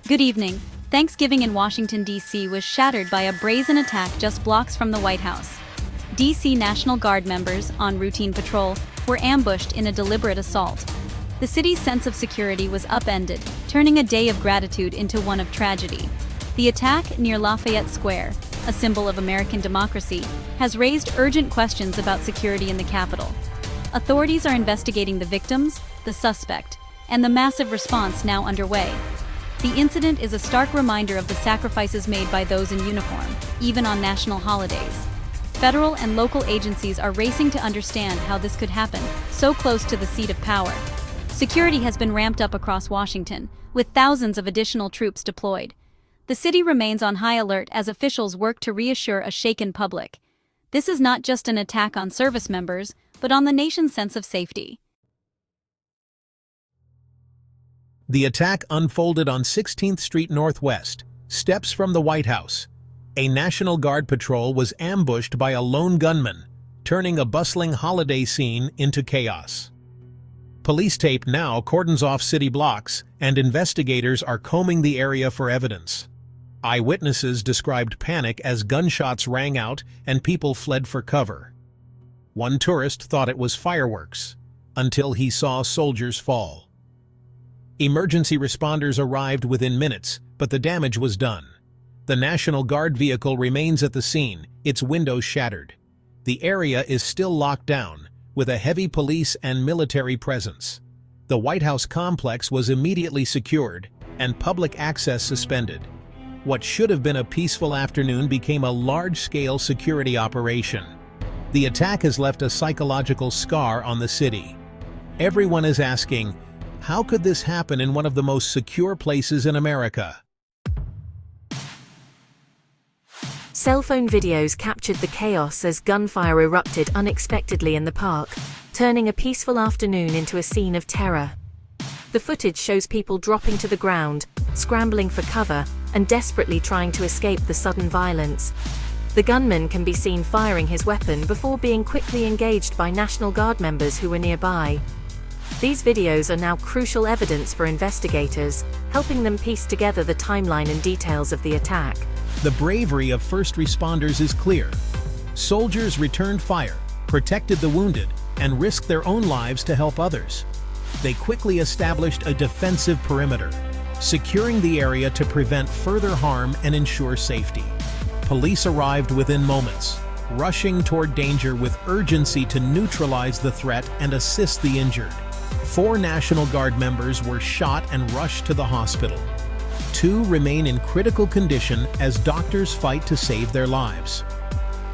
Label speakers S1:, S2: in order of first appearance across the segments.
S1: Good evening. Thanksgiving in Washington, D.C. was shattered by a brazen attack just blocks from the White House. D.C. National Guard members, on routine patrol, were ambushed in a deliberate assault. The city's sense of security was upended, turning a day of gratitude into one of tragedy. The attack near Lafayette Square, a symbol of American democracy, has raised urgent questions about security in the Capitol. Authorities are investigating the victims, the suspect, and the massive response now underway. The incident is a stark reminder of the sacrifices made by those in uniform, even on national holidays. Federal and local agencies are racing to understand how this could happen, so close to the seat of power. Security has been ramped up across Washington, with thousands of additional troops deployed. The city remains on high alert as officials work to reassure a shaken public. This is not just an attack on service members, but on the nation's sense of safety.
S2: The attack unfolded on 16th Street Northwest, steps from the White House. A National Guard patrol was ambushed by a lone gunman, turning a bustling holiday scene into chaos. Police tape now cordons off city blocks, and investigators are combing the area for evidence. Eyewitnesses described panic as gunshots rang out and people fled for cover. One tourist thought it was fireworks, until he saw soldiers fall. Emergency responders arrived within minutes, but the damage was done. The National Guard vehicle remains at the scene, its windows shattered. The area is still locked down, with a heavy police and military presence. The White House complex was immediately secured, and public access suspended. What should have been a peaceful afternoon became a large-scale security operation. The attack has left a psychological scar on the city. Everyone is asking, how could this happen in one of the most secure places in America?
S3: Cell phone videos captured the chaos as gunfire erupted unexpectedly in the park, turning a peaceful afternoon into a scene of terror. The footage shows people dropping to the ground, scrambling for cover, and desperately trying to escape the sudden violence. The gunman can be seen firing his weapon before being quickly engaged by National Guard members who were nearby. These videos are now crucial evidence for investigators, helping them piece together the timeline and details of the attack.
S2: The bravery of first responders is clear. Soldiers returned fire, protected the wounded, and risked their own lives to help others. They quickly established a defensive perimeter, securing the area to prevent further harm and ensure safety. Police arrived within moments, rushing toward danger with urgency to neutralize the threat and assist the injured. 4 National Guard members were shot and rushed to the hospital. 2 remain in critical condition as doctors fight to save their lives.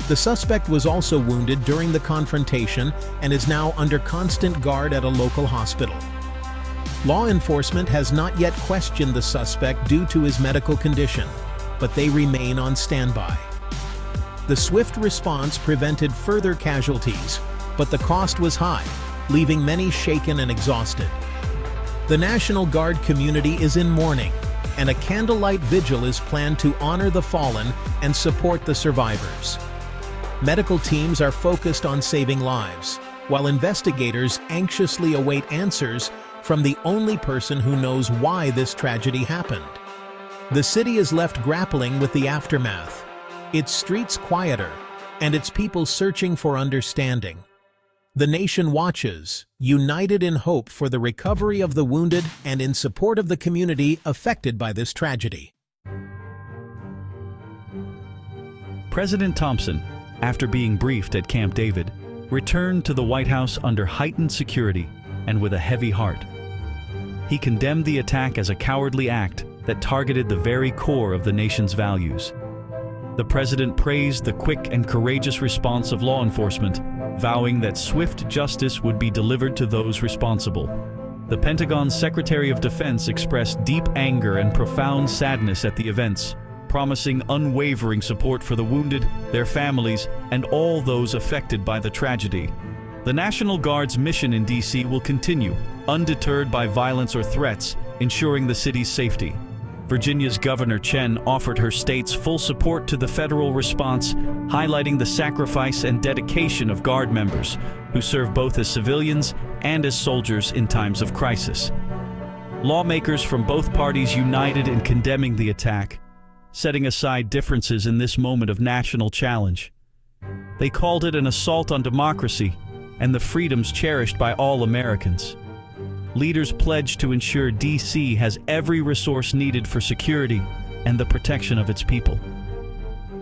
S2: The suspect was also wounded during the confrontation and is now under constant guard at a local hospital. Law enforcement has not yet questioned the suspect due to his medical condition, but they remain on standby. The swift response prevented further casualties, but the cost was high, leaving many shaken and exhausted. The National Guard community is in mourning, and a candlelight vigil is planned to honor the fallen and support the survivors. Medical teams are focused on saving lives, while investigators anxiously await answers from the only person who knows why this tragedy happened. The city is left grappling with the aftermath, its streets quieter, and its people searching for understanding. The nation watches, united in hope for the recovery of the wounded and in support of the community affected by this tragedy.
S4: President Thompson, after being briefed at Camp David, returned to the White House under heightened security and with a heavy heart. He condemned the attack as a cowardly act that targeted the very core of the nation's values. The president praised the quick and courageous response of law enforcement, vowing that swift justice would be delivered to those responsible. The Pentagon's Secretary of Defense expressed deep anger and profound sadness at the events, promising unwavering support for the wounded, their families, and all those affected by the tragedy. The National Guard's mission in D.C. will continue, undeterred by violence or threats, ensuring the city's safety. Virginia's Governor Chen offered her state's full support to the federal response, highlighting the sacrifice and dedication of Guard members who serve both as civilians and as soldiers in times of crisis. Lawmakers from both parties united in condemning the attack, setting aside differences in this moment of national challenge. They called it an assault on democracy and the freedoms cherished by all Americans. Leaders pledged to ensure D.C. has every resource needed for security and the protection of its people.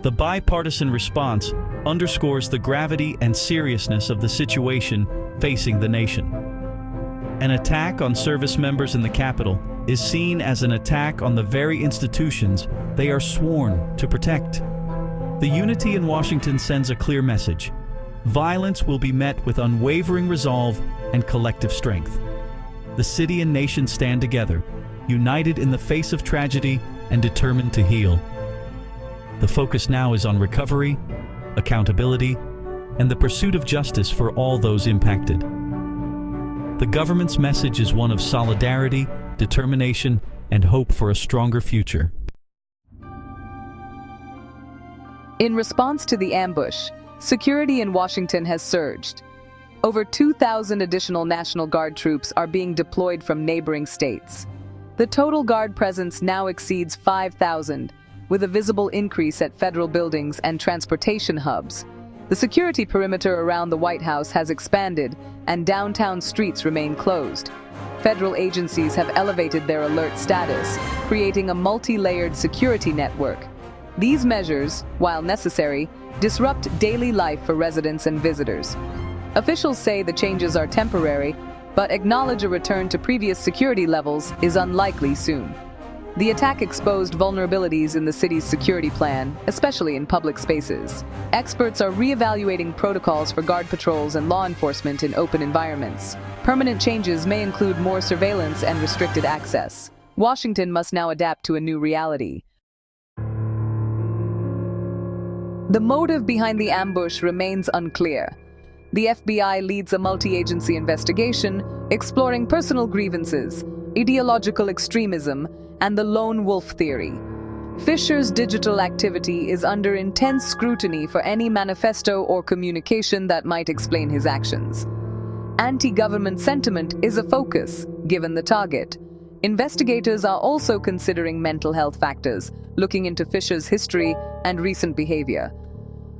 S4: The bipartisan response underscores the gravity and seriousness of the situation facing the nation. An attack on service members in the Capitol is seen as an attack on the very institutions they are sworn to protect. The unity in Washington sends a clear message. Violence will be met with unwavering resolve and collective strength. The city and nation stand together, united in the face of tragedy and determined to heal. The focus now is on recovery, accountability, and the pursuit of justice for all those impacted. The government's message is one of solidarity, determination, and hope for a stronger future.
S5: In response to the ambush, security in Washington has surged. Over 2,000 additional National Guard troops are being deployed from neighboring states. The total Guard presence now exceeds 5,000, with a visible increase at federal buildings and transportation hubs. The security perimeter around the White House has expanded, and downtown streets remain closed. Federal agencies have elevated their alert status, creating a multi-layered security network. These measures, while necessary, disrupt daily life for residents and visitors. Officials say the changes are temporary, but acknowledge a return to previous security levels is unlikely soon. The attack exposed vulnerabilities in the city's security plan, especially in public spaces. Experts are re-evaluating protocols for guard patrols and law enforcement in open environments. Permanent changes may include more surveillance and restricted access. Washington must now adapt to a new reality. The motive behind the ambush remains unclear. The FBI leads a multi-agency investigation exploring personal grievances, ideological extremism, and the lone wolf theory. Fisher's digital activity is under intense scrutiny for any manifesto or communication that might explain his actions. Anti-government sentiment is a focus, given the target. Investigators are also considering mental health factors, looking into Fisher's history and recent behavior.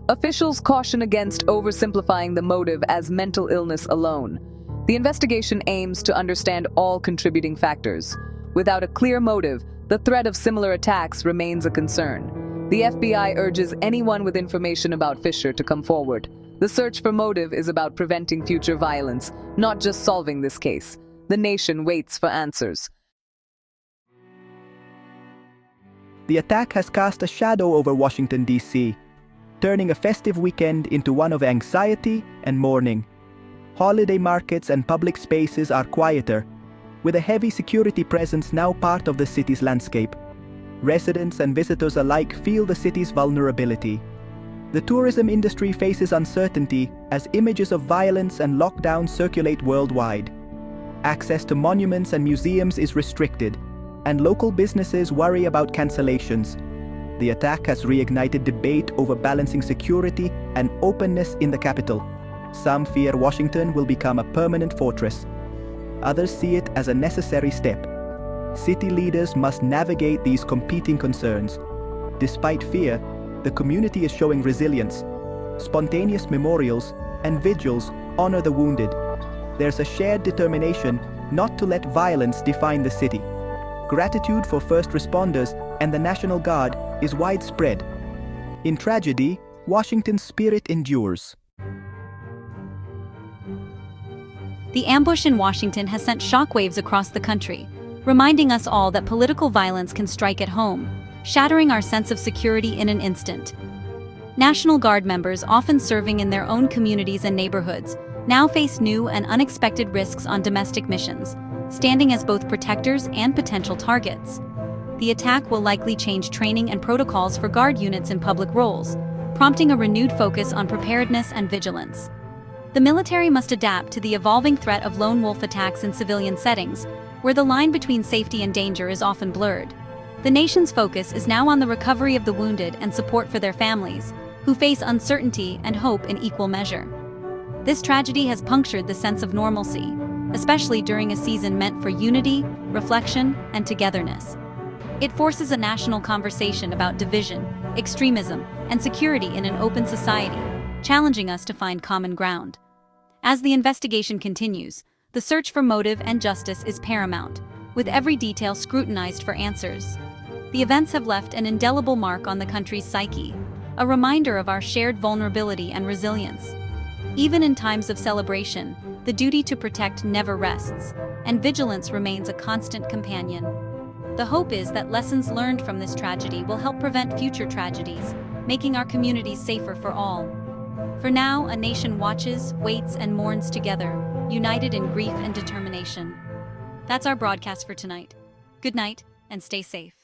S5: Officials caution against oversimplifying the motive as mental illness alone. The investigation aims to understand all contributing factors. Without a clear motive, the threat of similar attacks remains a concern. The FBI urges anyone with information about Fisher to come forward. The search for motive is about preventing future violence, not just solving this case. The nation waits for answers.
S6: The attack has cast a shadow over Washington, D.C., turning a festive weekend into one of anxiety and mourning. Holiday markets and public spaces are quieter, with a heavy security presence now part of the city's landscape. Residents and visitors alike feel the city's vulnerability. The tourism industry faces uncertainty as images of violence and lockdown circulate worldwide. Access to monuments and museums is restricted, and local businesses worry about cancellations. The attack has reignited debate over balancing security and openness in the capital. Some fear Washington will become a permanent fortress. Others see it as a necessary step. City leaders must navigate these competing concerns. Despite fear, the community is showing resilience. Spontaneous memorials and vigils honor the wounded. There's a shared determination not to let violence define the city. Gratitude for first responders and the National Guard is widespread. In tragedy, Washington's spirit endures.
S1: The ambush in Washington has sent shockwaves across the country, reminding us all that political violence can strike at home, shattering our sense of security in an instant. National Guard members, often serving in their own communities and neighborhoods, now face new and unexpected risks on domestic missions, standing as both protectors and potential targets. The attack will likely change training and protocols for Guard units in public roles, prompting a renewed focus on preparedness and vigilance. The military must adapt to the evolving threat of lone wolf attacks in civilian settings, where the line between safety and danger is often blurred. The nation's focus is now on the recovery of the wounded and support for their families, who face uncertainty and hope in equal measure. This tragedy has punctured the sense of normalcy. especially during a season meant for unity, reflection, and togetherness. It forces a national conversation about division, extremism, and security in an open society, challenging us to find common ground. As the investigation continues, the search for motive and justice is paramount, with every detail scrutinized for answers. The events have left an indelible mark on the country's psyche, a reminder of our shared vulnerability and resilience. Even in times of celebration, the duty to protect never rests, and vigilance remains a constant companion. The hope is that lessons learned from this tragedy will help prevent future tragedies, making our communities safer for all. For now, a nation watches, waits, and mourns together, united in grief and determination. That's our broadcast for tonight. Good night, and stay safe.